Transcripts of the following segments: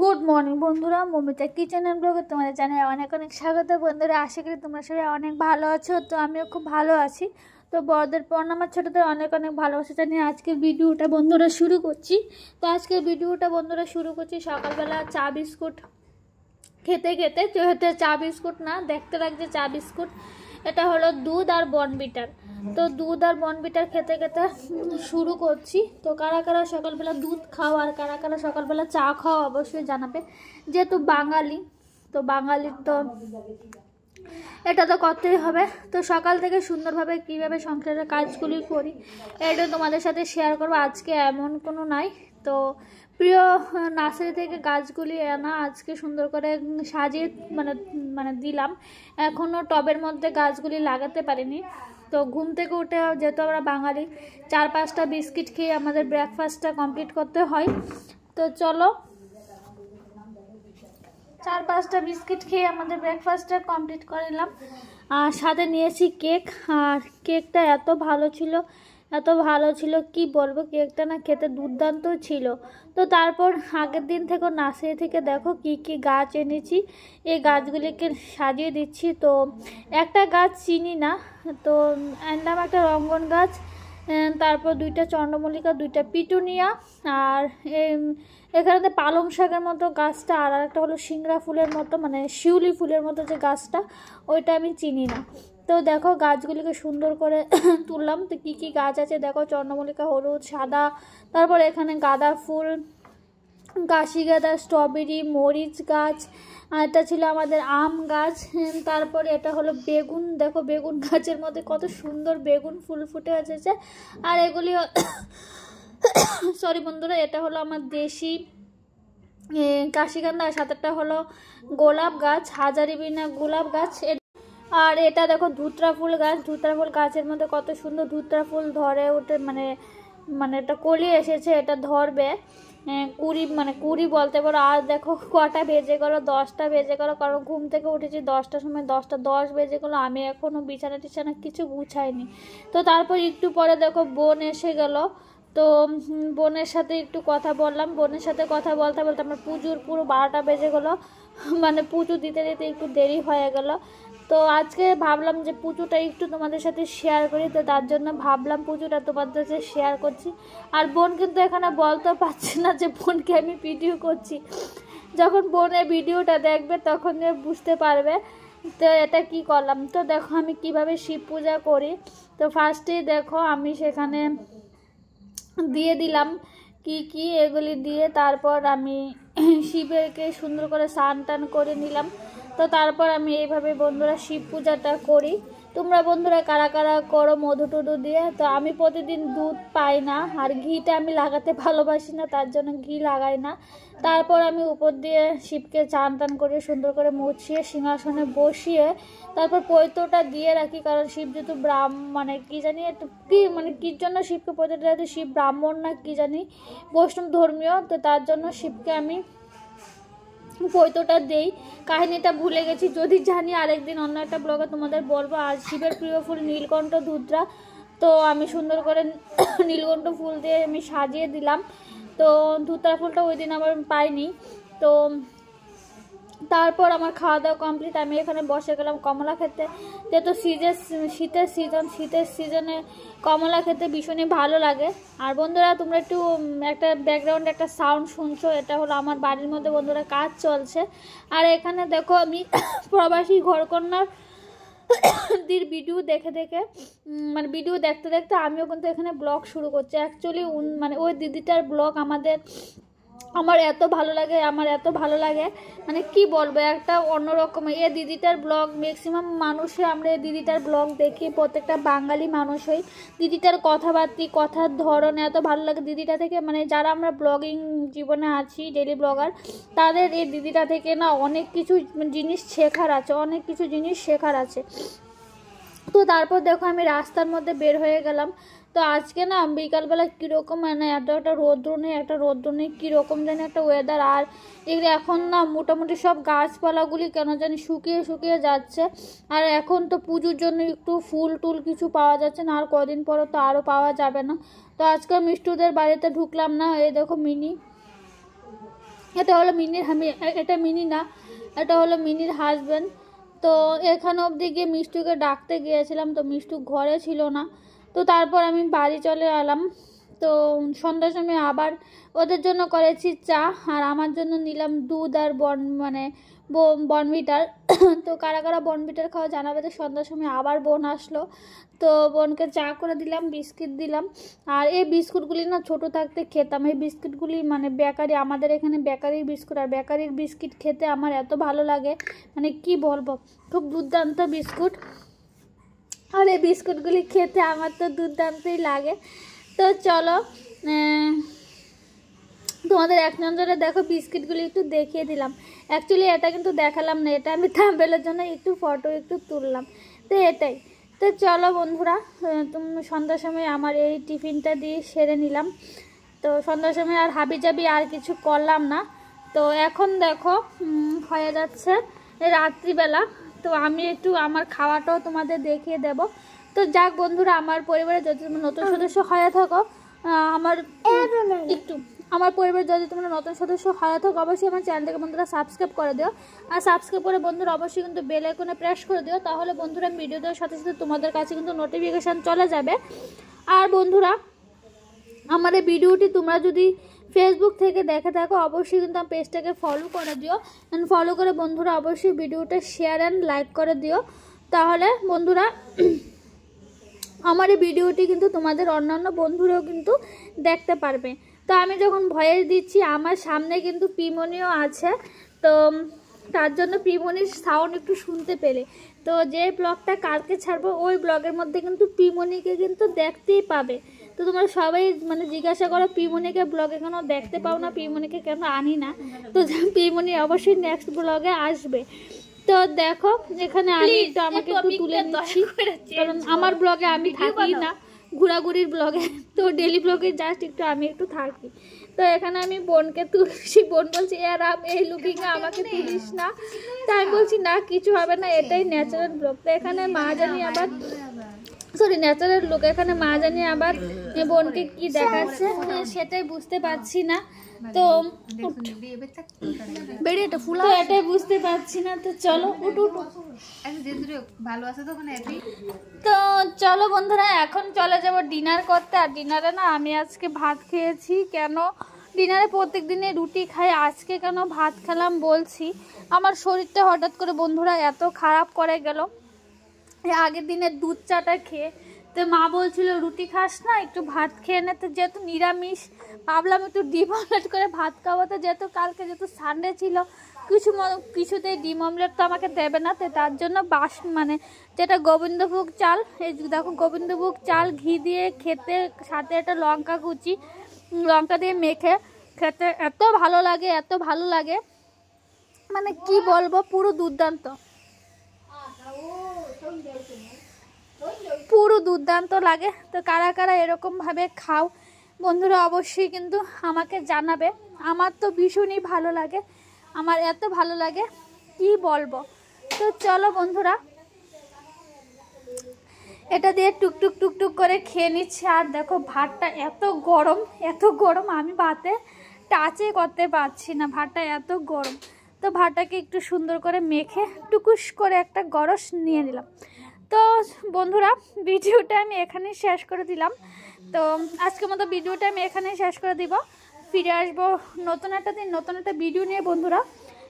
Good morning বন্ধুরা, Momita kitchen and ব্লগে তোমাদের জানাই অনেক অনেক স্বাগত। বন্ধুরা, আশা করি তোমরা সবাই অনেক ভালো আছো। তো আমিও খুব ভালো আছি। তো বড়দের পর আমার ছোটোদের অনেক অনেক ভালোবাসা জানিয়ে আজকের ভিডিওটা বন্ধুরা শুরু করছি। তো আজকের ভিডিওটা বন্ধুরা শুরু করছি সকালবেলা চা বিস্কুট খেতে খেতে। যেহেতু চা বিস্কুট না, দেখতে লাগছে চা বিস্কুট, এটা হলো দুধ আর বর্নভিটার। তো দুধ আর বর্নভিটার খেতে খেতে শুরু করছি। তো কারা কারা সকালবেলা দুধ খাও আর কারা কারা সকালবেলা চা খাও অবশ্যই জানাবে। যেহেতু বাঙালি, তো বাঙালির তো এটা তো করতেই হবে। তো সকাল থেকে সুন্দরভাবে কীভাবে সংসারের কাজগুলি করি এটা তোমাদের সাথে শেয়ার করবো। আজকে এমন কোনো নাই, তো প্রিয় নার্সারি থেকে গাছগুলি আনা আজকে সুন্দর করে সাজিয়ে মানে দিলাম। এখনও টবের মধ্যে গাছগুলি লাগাতে পারিনি। তো ঘুম থেকে উঠে যেহেতু আমরা বাঙালি, 4-5টা বিস্কিট খেয়ে আমাদের ব্রেকফাস্টটা কমপ্লিট করতে হয়। তো চলো 4-5টা বিস্কিট খেয়ে আমাদের ব্রেকফাস্টটা কমপ্লিট করে নিলাম। আর সাথে নিয়েছি কেক। আর কেকটা এত ভালো ছিল কি বলবো, কেকটা না খেতে দুর্দান্ত ছিল। তো তারপর আগের দিন থেকে নার্সারি থেকে দেখো কি কি গাছ এনেছি, এই গাছগুলিকে সাজিয়ে দিচ্ছি। তো একটা গাছ চিনি না, তো আনলাম একটা রঙ্গন গাছ, তারপর 2টা চন্দ্রমল্লিকা, 2টা পিটুনিয়া, আর এখানে পালং শাকের মতো গাছটা, আর একটা হলো সিংড়া ফুলের মতো মানে শিউলি ফুলের মতো যে গাছটা, ওইটা আমি চিনি না। তো দেখো গাছগুলিকে সুন্দর করে তুললাম। তো কী কী গাছ আছে দেখো, চন্দ্রমল্লিকা হলুদ সাদা, তারপর এখানে গাঁদা ফুল, কাশি গাঁদা, স্ট্রবেরি, মরিচ গাছ, আর এটা ছিল আমাদের আম গাছ। তারপরে এটা হলো বেগুন, দেখো বেগুন গাছের মধ্যে কত সুন্দর বেগুন ফুল ফুটে এসেছে। আর এগুলি সরি বন্ধুরা, এটা হলো আমার দেশি কাশিকান্দা, আর সাথেটা হলো গোলাপ গাছ, হাজারি বিনা গোলাপ গাছ। আর এটা দেখো ধুতরা ফুল গাছ, ধুতরা ফুল গাছের মধ্যে কত সুন্দর ধুতরা ফুল ধরে ওঠে, মানে এটা কলি এসেছে, এটা ধরবে কুড়ি বলতে পারো। আর দেখো কটা বেজে গেলো, 10টা বেজে গেলো, কারণ ঘুম থেকে উঠেছি 10টার সময়, 10:10 বেজে গেলো, আমি এখনও বিছানা টিছানা কিছু গুছাইনি। তো তারপর একটু পরে দেখো বোন এসে গেল। তো বোনের সাথে একটু কথা বললাম। বোনের সাথে কথা বলতে বলতে আমার পুজোর পুরো 12টা বেজে গেলো, মানে পুজো দিতে দিতে একটু দেরি হয়ে গেল। তো আজকে ভাবলাম যে পুজোটা একটু তোমাদের সাথে শেয়ার করি, তো তার জন্য ভাবলাম পুজোটা তোমাদের সাথে শেয়ার করছি। আর বোন কিন্তু এখানে বলতেও পারছে না যে বোনকে আমি ভিডিও করছি। যখন বোনের ভিডিওটা দেখবে তখন বুঝতে পারবে তো এটা কি করলাম। তো দেখো আমি কিভাবে শিব পূজা করি। তো ফার্স্টেই দেখো আমি সেখানে দিয়ে দিলাম কি এগুলি দিয়ে, তারপর আমি শিবকে সুন্দর করে স্নান টান করে নিলাম। তো তারপর আমি এইভাবে বন্ধুরা শিব পূজাটা করি। তোমরা বন্ধুরা কারা কারা করো মধু টধু দিয়ে। তো আমি প্রতিদিন দুধ পাই না, আর ঘিটা আমি লাগাতে ভালোবাসি না, তার জন্য ঘি লাগাই না। তারপর আমি উপর দিয়ে শিবকে চান টান করে সুন্দর করে মুছিয়ে সিংহাসনে বসিয়ে তারপর পৈতটা দিয়ে রাখি, কারণ শিব যেহেতু মানে কি জানি একটু কি মানে কির জন্য শিবকে পৈতটা যেহেতু শিব ব্রাহ্মণ না কি জানি বৈষ্ণব ধর্মীয়, তো তার জন্য শিবকে আমি পৈতটা দেই। কাহিনীটা ভুলে গেছি, যদি জানি আরেকদিন অন্য একটা ব্লগে তোমাদের বলবো। আর শিবের প্রিয় ফুল নীলকণ্ঠ ধুতরা, তো আমি সুন্দর করে নীলকণ্ঠ ফুল দিয়ে আমি সাজিয়ে দিলাম। তো ধুতরা ফুলটা ওই দিন আবার পাইনি। তো তারপর আমার খাওয়া দাওয়া কমপ্লিট, আমি এখানে বসে গেলাম কমলা খেতে। যেহেতু শীতের সিজনে কমলা খেতে ভীষণই ভালো লাগে। আর বন্ধুরা তোমরা একটু একটা ব্যাকগ্রাউন্ডে একটা সাউন্ড শুনছো, এটা হলো আমার বাড়ির মধ্যে বন্ধুরা কাজ চলছে। আর এখানে দেখো আমি প্রবাসী ঘরকন্যার ভিডিও দেখে মানে ভিডিও দেখতে দেখতে আমিও কিন্তু এখানে ব্লগ শুরু করছি। অ্যাকচুয়ালি মানে ওই দিদিটার ব্লগ আমার এত ভালো লাগে মানে কি বলবো, একটা অন্যরকম এই দিদিটার ব্লগ। ম্যাক্সিমাম মানুষে আমরা এই দিদিটার ব্লগ দেখি, প্রত্যেকটা বাঙালি মানুষ হই। দিদিটার কথার ধরন এত ভালো লাগে দিদিটা থেকে, মানে যারা আমরা ব্লগিং জীবনে আছি ডেলি ব্লগার, তাদের এই দিদিটা থেকে না অনেক কিছু জিনিস শেখার আছে। তো তারপর দেখো আমি রাস্তার মধ্যে বের হয়ে গেলাম। তো আজকে না বিকালবেলা কীরকম মানে একটা রৌদ্র নেই কীরকম জানি একটা ওয়েদার। আর এগুলো এখন না মোটামুটি সব গাছপালাগুলি কেন জানি শুকিয়ে যাচ্ছে। আর এখন তো পুজোর জন্য একটু ফুল টুল কিছু পাওয়া যাচ্ছে না, আর কদিন পরে তো আরও পাওয়া যাবে না। তো আজকে মিষ্টুদের বাড়িতে ঢুকলাম না, এই দেখো মিনি এটা হলো মিনির, এটা মিনি না, এটা হলো মিনির হাজব্যান্ড। তো এখানে অবধি গিয়ে মিষ্টুকে ডাকতে গিয়েছিলাম, তো মিষ্টু ঘরে ছিল না। তো তারপর আমি বাড়ি চলে এলাম। তো সন্ধ্যার সময় আবার ওদের জন্য করেছি চা, আর আমার জন্য নিলাম দুধ আর বর্নভিটার। তো কারা কারা বর্নভিটার খাওয়া জানাবে। তো সন্ধ্যার সময় আবার বোন আসলো, তো বোনকে চা করে দিলাম, বিস্কিট দিলাম। আর এই বিস্কুটগুলি না ছোটো থাকতে খেতাম, এই বিস্কুটগুলি মানে বেকারি, আমাদের এখানে বেকারির বিস্কুট, আর বেকারির বিস্কিট খেতে আমার এত ভালো লাগে, মানে কি বলবো, খুব দুর্দান্ত বিস্কুট। আর এই বিস্কুটগুলি খেতে আমার তো দুর্দান্তই লাগে। তো চলো তোমাদের এক নজরে দেখো বিস্কিটগুলি একটু দেখিয়ে দিলাম। অ্যাকচুয়ালি এটা কিন্তু দেখালাম না, এটা আমি থাম্বনেলের জন্য একটু ফটো একটু তুললাম, তো এটাই। তো চলো বন্ধুরা, তুমি সন্ধ্যার সময় আমার এই টিফিনটা দিয়ে সেরে নিলাম। তো সন্ধ্যার সময় আর হাবিজাবি আর কিছু করলাম না। তো এখন দেখো হয়ে যাচ্ছে রাত্রিবেলা। তো আমি একটু আমার খাওয়াটাও তোমাদের দেখিয়ে দেব। তো যাক বন্ধুরা, আমার পরিবারে যদি তুমি নতুন সদস্য হয়ে থাকো, আমার পরিবারে যদি তোমরা নতুন সদস্য হয়ে থাকো, অবশ্যই আমার চ্যানেলটাকে বন্ধুরা সাবস্ক্রাইব করে দিও। আর সাবস্ক্রাইব করে বন্ধুরা অবশ্যই কিন্তু বেল আইকনে প্রেস করে দিও, তাহলে বন্ধুরা ভিডিও দেওয়ার সাথে সাথে তোমাদের কাছে কিন্তু নোটিফিকেশান চলে যাবে। আর বন্ধুরা, আমার এই ভিডিওটি তোমরা যদি ফেসবুক থেকে দেখে থাকো, অবশ্যই কিন্তু আমার পেজটাকে ফলো করে দিও। ফলো করে বন্ধুরা অবশ্যই ভিডিওটা শেয়ার অ্যান্ড লাইক করে দিও, তাহলে বন্ধুরা আমার এই ভিডিওটি কিন্তু তোমাদের অন্যান্য বন্ধুরাও কিন্তু দেখতে পারবে। তো আমি যখন ভয়েস দিচ্ছি, আমার সামনে কিন্তু পিমনিও আছে, তো তার জন্য পিমনির সাউন্ড একটু শুনতে পেলে। তো যে ব্লগটা কালকে ছাড়বো, ওই ব্লগের মধ্যে কিন্তু পিমনিকে কিন্তু দেখতেই পাবে। তো তোমরা সবাই মানে জিজ্ঞাসা করো পিমনিকে ব্লগে কেন দেখতে পাও না, পিমনিকে কেন আনি না। তো পিমনি অবশ্যই নেক্সট ব্লগে আসবে। তো দেখো এখানে আমি তো আমাকে একটু তুলে নিচ্ছি, কারণ আমার ব্লগে আমি থাকি না, ঘোরাঘুরির ব্লগে, তো ডেলি ব্লগে জাস্ট একটু আমি একটু থাকি। তো এখানে আমি বোনকে তুলছি, বোন বলছি এরাম এই লুকিংয়ে আমাকে তুলিস না। তাই বলছি না কিছু হবে না, এটাই ন্যাচারাল ব্লগ। তো এখানে মা জানি আবার ন্যাচারাল লুক, এখানে মা জানি আবার বোনকে কি দেখাচ্ছে সেটাই বুঝতে পারছি না। তো এটাই বুঝতে পারছি না। তো চলো তো চলো বন্ধুরা, এখন চলে যাব ডিনার করতে। আর ডিনারে না আমি আজকে ভাত খেয়েছি। কেন ডিনারে প্রত্যেক দিনে রুটি খাই, আজকে কেন ভাত খেলাম বলছি। আমার শরীরটা হঠাৎ করে বন্ধুরা এত খারাপ করে গেল আগের দিনের দুধ চাটা খেয়ে। তো মা বলছিল রুটি খাস না, একটু ভাত খেয়ে নে। তো যেহেতু নিরামিষ, ভাবলাম একটু ডিম অমলেট করে ভাত খাবো। তো যেহেতু কালকে যেহেতু সানডে ছিল, কিছুতেই ডিম অমলেট তো আমাকে দেবে না। তো তার জন্য মানে যেটা গোবিন্দভোগ চাল, এই দেখো গোবিন্দভোগ চাল ঘি দিয়ে খেতে, সাথে একটা লঙ্কা দিয়ে মেখে খেতে এত ভালো লাগে, এত ভালো লাগে, মানে কি বলবো, পুরো দুর্দান্ত, পুরো দুর্দান্ত লাগে। তো কারা কারা এরকমভাবে খাও বন্ধুরা অবশ্যই কিন্তু আমাকে জানাবে। আমার তো ভীষণই ভালো লাগে, আমার এত ভালো লাগে কি বলবো। তো চলো বন্ধুরা, এটা দিয়ে টুকটুক টুকটুক করে খেয়ে নিচ্ছি। আর দেখো ভাতটা এত গরম, আমি ভাতে টাচই করতে পারছি না, ভাতটা এত গরম। তো ভাতটাকে একটু সুন্দর করে মেখে টুকুস করে একটা গরস নিয়ে নিলাম। তো বন্ধুরা, ভিডিওটা আমি এখানেই শেষ করে দিলাম। তো আজকের মতো ভিডিওটা আমি এখানেই শেষ করে দিব। ফিরে আসবো নতুন একটা দিন, নতুন একটা ভিডিও নিয়ে। বন্ধুরা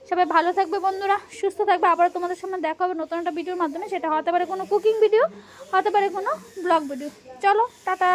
সবাই ভালো থাকবে, বন্ধুরা সুস্থ থাকবে। আবার তোমাদের সামনে দেখা হবে নতুন একটা ভিডিওর মাধ্যমে। সেটা হতে পারে কোনো কুকিং ভিডিও, হতে পারে কোনো ব্লগ ভিডিও। চলো টাটা।